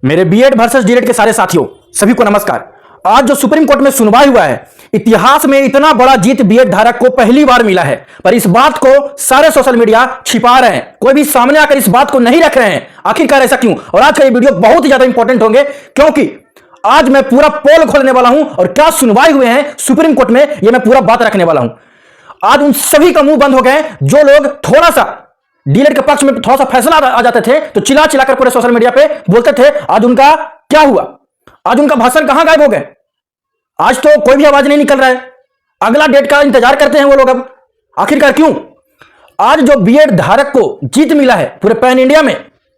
मेरे BEd versus DEd के सारे साथियों सभी को नमस्कार। आज जो सुप्रीम कोर्ट में सुनवाई हुआ है, इतिहास में इतना बड़ा जीत बीएड धारक को पहली बार मिला है, पर इस बात को सारे सोशल मीडिया छिपा रहे हैं। कोई भी सामने आकर इस बात को नहीं रख रहे हैं। आखिरकार ऐसा क्यों? और आज का ये वीडियो बहुत ही ज्यादा इंपॉर्टेंट होंगे, क्योंकि आज मैं पूरा पोल खोलने वाला हूं और क्या सुनवाई हुए हैं सुप्रीम कोर्ट में, यह मैं पूरा बात रखने वाला हूं। आज उन सभी का मुंह बंद हो गए जो लोग थोड़ा सा डीएड के पक्ष में थोड़ा सा फैसला आ जाते थे तो चिल्ला चिल्लाकर पूरे सोशल मीडिया पे बोलते थे। आज उनका क्या हुआ? आज उनका भाषण कहां गायब हो गए? आज तो कोई भी आवाज नहीं निकल रहा है। अगला डेट का इंतजार करते हैं वो लोग। अब आखिरकार क्यों? आज जो बीएड धारक को जीत मिला है पूरे पैन इंडिया में,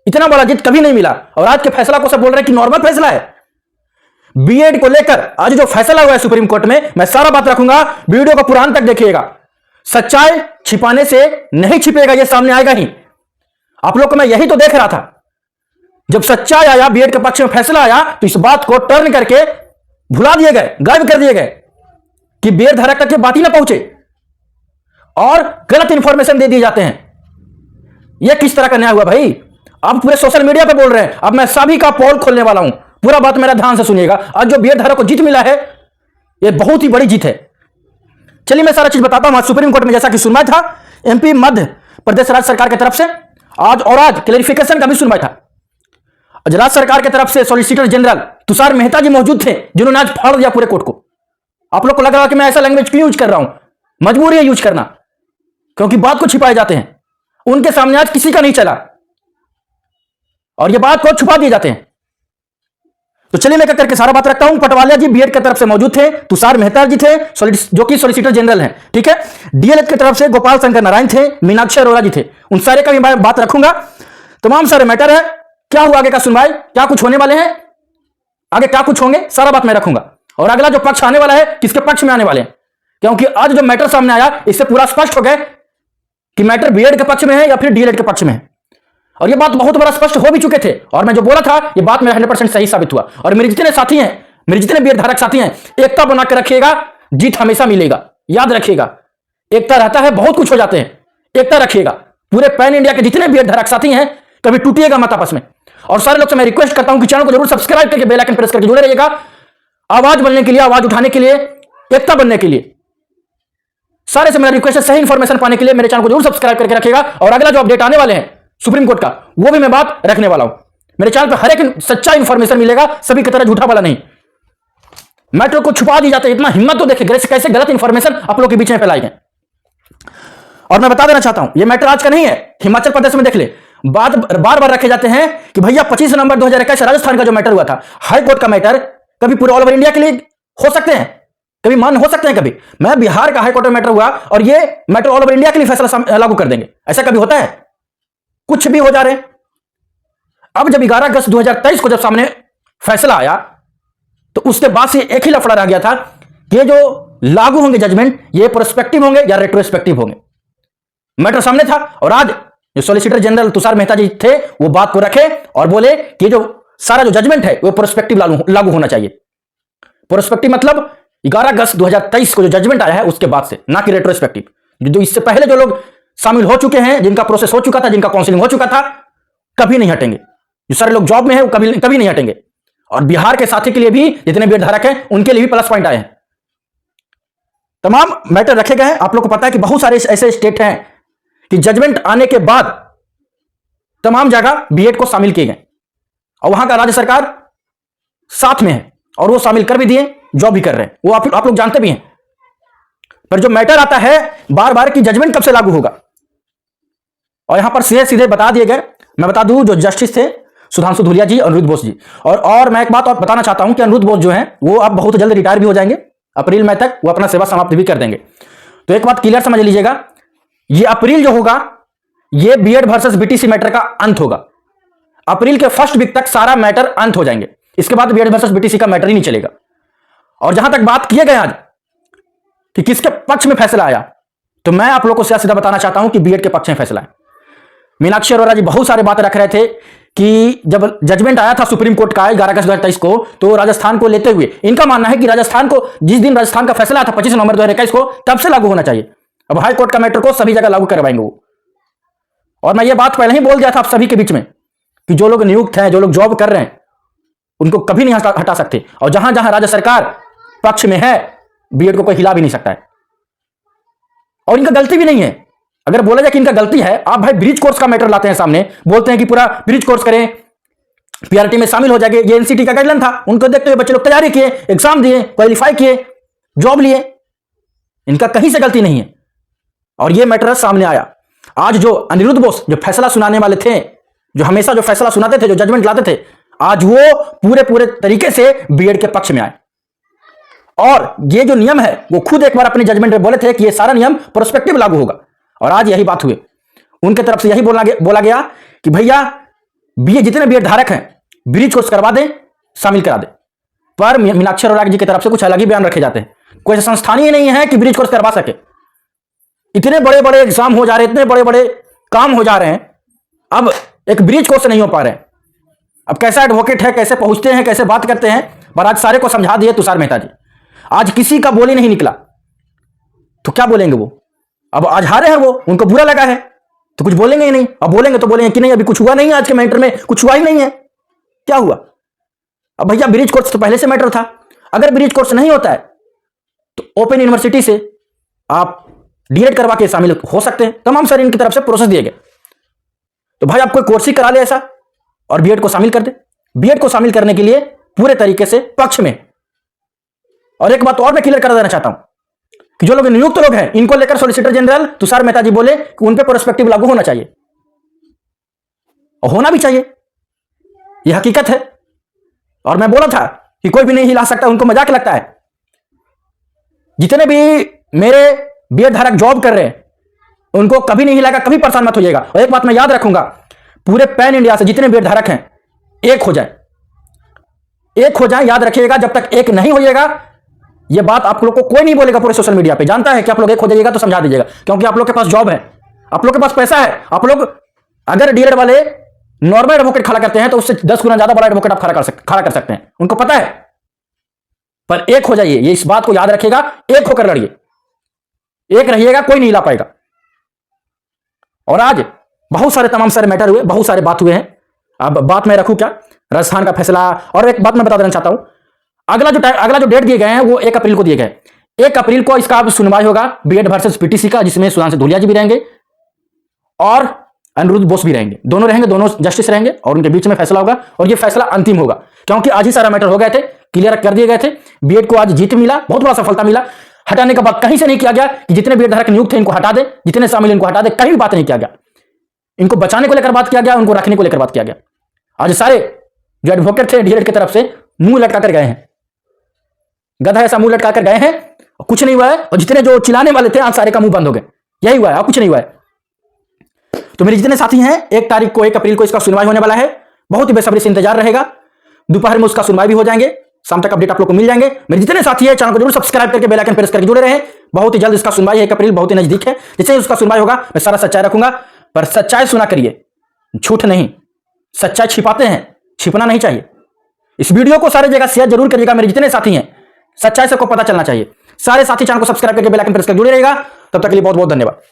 इतना बड़ा जीत कभी नहीं मिला। और आज के फैसला को सब बोल रहे हैं कि नॉर्मल फैसला है। बीएड को लेकर आज जो फैसला हुआ है सुप्रीम कोर्ट में, मैं सारा बात रखूंगा। वीडियो को पुरान तक देखिएगा। सच्चाई छिपाने से नहीं छिपेगा, यह सामने आएगा ही। आप लोग को मैं यही तो देख रहा था। जब सच्चाई आया, बीएड के पक्ष में फैसला आया, तो इस बात को टर्न करके भुला दिए गए, गायब कर दिए गए कि बीएड धारक तक ये बात ही ना पहुंचे और गलत इंफॉर्मेशन दे दिए जाते हैं। यह किस तरह का न्याय हुआ भाई? आप पूरे सोशल मीडिया पे बोल रहे हैं। अब मैं सभी का पोल खोलने वाला हूं, पूरा बात मेरा ध्यान से सुनिएगा। आज जो बीएड धारक को जीत मिला है, यह बहुत ही बड़ी जीत है। चलिए मैं सारा चीज बताता हूं। आज सुप्रीम कोर्ट में जैसा कि सुनवाई था एमपी मध्य प्रदेश राज्य सरकार की तरफ से, आज क्लेरिफिकेशन का भी सुनवाई था। आज राज्य सरकार की तरफ से सॉलिसिटर जनरल तुषार मेहता जी मौजूद थे, जिन्होंने आज फाड़ दिया पूरे कोर्ट को। आप लोग को लग रहा है कि मैं ऐसा लैंग्वेज क्यों यूज कर रहा हूं? मजबूरी है यूज करना, क्योंकि बात को छिपाए जाते हैं। उनके सामने आज किसी का नहीं चला और यह बात को छुपा दिए जाते हैं। तो चलिए मैं करके सारा बात रखता हूं। पटवालिया जी बीएड की तरफ से मौजूद थे, तुषार मेहता जी थे जो कि सॉलिसिटर जनरल हैं, ठीक है। डीएलएड की तरफ से गोपाल शंकर नारायण थे, मीनाक्षी अरोड़ा जी थे। उन सारे का भी मैं बात रखूंगा। तमाम सारे मैटर है। क्या हुआ आगे का सुनवाई, क्या कुछ होने वाले हैं, आगे क्या कुछ होंगे, सारा बात मैं रखूंगा। और अगला जो पक्ष आने वाला है, किसके पक्ष में आने वाले हैं, क्योंकि आज जो मैटर सामने आया इससे पूरा स्पष्ट हो गया कि मैटर बीएड के पक्ष में है या फिर डीएलएड के पक्ष में है। और ये बात बहुत बड़ा स्पष्ट हो भी चुके थे, और मैं जो बोला था ये बात मेरा 100% सही साबित हुआ। और मेरे जितने साथी हैं, मेरे जितने बीएड धारक साथी हैं, एकता बना के रखिएगा, जीत हमेशा मिलेगा। याद रखिएगा, एकता रहता है बहुत कुछ हो जाते हैं। एकता रखिएगा। पूरे पैन इंडिया के जितने बीएड धारक साथी हैं, कभी टूटिएगा मत आपस में। और सारे लोग से मैं रिक्वेस्ट करता हूं कि चैनल को जरूर सब्सक्राइब करके बेल आइकन प्रेस करके जुड़े रहिएगा। आवाज बनने के लिए, आवाज उठाने के लिए, एकता बनने के लिए सारे से मेरा रिक्वेस्ट है। सही इंफॉर्मेशन पाने के लिए मेरे चैनल को जरूर सब्सक्राइब करके रखिएगा। और अगला जो अपडेट आने वाले हैं सुप्रीम कोर्ट का, वो भी मैं बात रखने वाला हूं। मेरे चैनल पर हर एक सच्चा इंफॉर्मेशन मिलेगा, सभी की तरह झूठा वाला नहीं। मैटर को छुपा दी जाती है, इतना हिम्मत तो देखे कैसे गलत इंफॉर्मेशन आप लोग के बीच में फैलाई गए। और मैं बता देना चाहता हूं, ये मैटर आज का नहीं है। हिमाचल प्रदेश में देख ले, बार बार रखे जाते हैं कि भैया 25 नवंबर 2021 राजस्थान का जो मैटर हुआ था, हाई कोर्ट का मैटर, कभी पूरे ऑल ओवर इंडिया के लिए हो सकते हैं, कभी मान हो सकते हैं। कभी मैं बिहार का हाई कोर्ट में मैटर हुआ और ये मैटर ऑल ओवर इंडिया के लिए फैसला लागू कर देंगे, ऐसा कभी होता है? कुछ भी हो जा रहे हैं। अब जब 11 अगस्त 2023 को जब सामने फैसला आया, तो उसके बाद से एक ही लफड़ा रह गया था कि ये जो लागू होंगे जजमेंट, ये प्रोस्पेक्टिव होंगे या रेट्रोस्पेक्टिव होंगे। मैटर सामने था और आज जो सॉलिसिटर जनरल तुषार मेहता जी थे, वो बात को रखे और बोले कि जो सारा जो जजमेंट है वो प्रोस्पेक्टिव लागू होना चाहिए। प्रोस्पेक्टिव मतलब 11 अगस्त 2023 को जो जजमेंट आया है उसके बाद से, ना कि रेट्रोस्पेक्टिव। जो इससे पहले जो लोग शामिल हो चुके हैं, जिनका प्रोसेस हो चुका था, जिनका काउंसलिंग हो चुका था, कभी नहीं हटेंगे। जो सारे लोग जॉब में हैं वो कभी नहीं हटेंगे। और बिहार के साथी के लिए भी, जितने बीएड धारक हैं, उनके लिए भी प्लस पॉइंट आए हैं। तमाम मैटर रखे गए हैं। आप लोग को पता है कि बहुत सारे ऐसे स्टेट हैं कि जजमेंट आने के बाद तमाम जगह बीएड को शामिल किए गए और वहां का राज्य सरकार साथ में है और वो शामिल कर भी दिए, जॉब भी कर रहे हैं, वो आप लोग जानते भी हैं। पर जो मैटर आता है बार बार कि जजमेंट कब से लागू होगा, और यहां पर सीधे बता दिए गए। मैं बता दूं, जो जस्टिस थे सुधांशु धूलिया जी और अनिरुद्ध बोस जी, और मैं एक बात और बताना चाहता हूं कि अनिरुद्ध बोस जो हैं वो अब बहुत जल्द रिटायर भी हो जाएंगे। अप्रैल मई तक वो अपना सेवा समाप्त भी कर देंगे। तो एक बात क्लियर समझ लीजिएगा, ये अप्रैल जो होगा, ये बीएड वर्सेस बीटीसी मैटर का अंत होगा। अप्रैल के फर्स्ट वीक तक सारा मैटर अंत हो जाएंगे। इसके बाद बीएड वर्सेस बीटीसी का मैटर ही नहीं चलेगा। और जहां तक बात किए गए आज कि किसके पक्ष में फैसला आया, तो मैं आप लोगों को सीधा बताना चाहता हूं कि बीएड के पक्ष में फैसला है। मीनाक्षी अरोड़ा जी बहुत सारे बातें रख रहे थे कि जब जजमेंट आया था सुप्रीम कोर्ट का 11 अगस्त 2023 को, तो राजस्थान को लेते हुए इनका मानना है कि राजस्थान को, जिस दिन राजस्थान का फैसला था 25 नवंबर 2021 को, तब से लागू होना चाहिए। अब हाई कोर्ट का मैटर को सभी जगह लागू करवाएंगे वो। और मैं ये बात पहले ही बोल दिया था आप सभी के बीच में कि जो लोग नियुक्त हैं, जो लोग जॉब कर रहे हैं, उनको कभी नहीं हटा सकते। और जहां जहां राज्य सरकार पक्ष में है, बीएड को कोई हिला भी नहीं सकता है। और इनका गलती भी नहीं है। अगर बोला जाए कि इनका गलती है, आप भाई ब्रिज कोर्स का मैटर लाते हैं सामने, बोलते हैं कि पूरा ब्रिज कोर्स करें, पीआरटी में शामिल हो जाएंगे। ये एनसीटी का गाइडलाइन था, उनको देखते हुए बच्चे लोग तैयारी किए, एग्जाम दिए, क्वालिफाई किए, जॉब लिए। इनका कहीं से गलती नहीं है और ये मैटर सामने आया। आज जो अनिरुद्ध बोस जो फैसला सुनाने वाले थे, जो हमेशा जो फैसला सुनाते थे, जो जजमेंट लाते थे, आज वो पूरे तरीके से बीएड के पक्ष में आए। और ये जो नियम है वो खुद एक बार अपने जजमेंट में बोले थे कि ये सारा नियम प्रोस्पेक्टिव लागू होगा, और आज यही बात हुई। उनके तरफ से यही बोला गया कि भैया जितने बीएड धारक हैं ब्रिज कोर्स करवा दें, शामिल करा दें। पर मीनाक्षी अरोड़ा जी की तरफ से कुछ अलग ही बयान रखे जाते हैं। कोई संस्थान ही नहीं है कि ब्रिज कोर्स करवा सके। इतने बड़े बड़े एग्जाम हो जा रहे हैं, इतने बड़े बड़े काम हो जा रहे हैं, अब एक ब्रिज कोर्स नहीं हो पा रहे हैं। अब कैसा एडवोकेट है, कैसे पहुंचते हैं, कैसे बात करते हैं, पर आज सारे को समझा दिए तुषार मेहता जी। आज किसी का बोली नहीं निकला तो क्या बोलेंगे वो? अब आज हारे हैं वो, उनको बुरा लगा है तो कुछ बोलेंगे ही नहीं। अब बोलेंगे तो बोलेंगे कि नहीं अभी कुछ हुआ नहीं है, आज के मैटर में कुछ हुआ ही नहीं है। क्या हुआ? अब भैया ब्रिज कोर्स तो पहले से मैटर था। अगर ब्रिज कोर्स नहीं होता है तो ओपन यूनिवर्सिटी से आप डीएड करवा के शामिल हो सकते हैं। तमाम सर इनकी तरफ से प्रोसेस दिए गए। तो भाई आप कोई कोर्स ही करा ले ऐसा और बीएड को शामिल कर दे। बीएड को शामिल करने के लिए पूरे तरीके से पक्ष में। और एक बात और मैं क्लियर कर देना चाहता हूं कि जो लोग नियुक्त लोग हैं, इनको लेकर सॉलिसिटर जनरल तुषार मेहता जी बोले कि उन पे प्रोस्पेक्टिव लागू होना चाहिए और होना भी चाहिए। यह हकीकत है। और मैं बोला था कि कोई भी नहीं हिला सकता, उनको मजाक लगता है। जितने भी मेरे बीएड धारक जॉब कर रहे हैं उनको कभी नहीं हिलाएगा, कभी परेशान मत होइएगा। और एक बात मैं याद रखूंगा, पूरे पैन इंडिया से जितने बीएड धारक हैं एक हो जाए, एक हो जाए। याद रखिएगा, जब तक एक नहीं होइएगा, यह बात आप लोग को कोई नहीं बोलेगा पूरे सोशल मीडिया पे। जानता है कि आप लोग एक हो जाइएगा तो समझा दीजिएगा, क्योंकि आप लोग के पास जॉब है, आप लोग के पास पैसा है। आप लोग अगर डीएड वाले नॉर्मल एडवोकेट खड़ा करते हैं तो उससे 10 गुना ज्यादा बड़ा एडवोकेट आप खड़ा कर सकते हैं, उनको पता है। पर एक हो जाइए, ये इस बात को याद रखिएगा, एक होकर लड़िए, एक रहिएगा, कोई नहीं ला पाएगा। और आज बहुत सारे तमाम सारे मैटर हुए, बहुत सारे बात हुए हैं। अब बात मैं रखूं क्या, राजस्थान का फैसला। और एक बात मैं बता देना चाहता हूं, अगला जो डेट दिए गए हैं वो 1 अप्रैल को दिए गए। 1 अप्रैल को इसका सुनवाई होगा बीएड वर्सेस पीटीसी का, जिसमें सुधांशु धूलिया जी भी रहेंगे और अनिरुद्ध बोस भी रहेंगे। दोनों रहेंगे, दोनों जस्टिस रहेंगे और उनके बीच में फैसला होगा। और ये फैसला अंतिम होगा, क्योंकि आज ही सारा मैटर हो गए थे, क्लियर कर दिए गए थे। बीएड को आज जीत मिला, बहुत बड़ा सफलता मिला। हटाने का बात कहीं से नहीं किया गया कि जितने बीएड धारक नियुक्त थे इनको हटा दे, जितने शामिल इनको हटा दे, कहीं भी बात नहीं किया गया। इनको बचाने को लेकर बात किया गया, उनको रखने को लेकर बात किया गया। आज सारे जो एडवोकेट थे डीएड की तरफ से मुंह लटकाकर गए हैं, गधा ऐसा मुंह लटकाकर गए हैं, कुछ नहीं हुआ है। और जितने जो चिल्लाने वाले थे आज सारे का मुंह बंद हो गए। यही हुआ है, और कुछ नहीं हुआ है। तो मेरे जितने साथी हैं, 1 तारीख को 1 अप्रैल को इसका सुनवाई होने वाला है। बहुत ही बेसब्री से इंतजार रहेगा। दोपहर में उसका सुनवाई भी हो जाएंगे, शाम तक अपडेट आप लोग को मिल जाएंगे। मेरे जितने साथी हैं चैनल को जरूर सब्सक्राइब करके बेल आइकन प्रेस करके जुड़े रहें। बहुत ही जल्द इसका सुनवाई है, 1 अप्रैल बहुत ही नजदीक है। जैसे ही उसका सुनवाई होगा मैं सारा सच्चाई रखूंगा, पर सच्चाई सुना करिए, झूठ नहीं। सच्चाई छिपाते हैं, छिपना नहीं चाहिए। इस वीडियो को सारे जगह शेयर जरूर करिएगा। मेरे जितने साथी हैं, सच्चाई सबको पता चलना चाहिए। सारे साथी चैनल को सब्सक्राइब करके बेल आइकन प्रेस करके जुड़े रहेगा। तब तक के लिए बहुत बहुत धन्यवाद।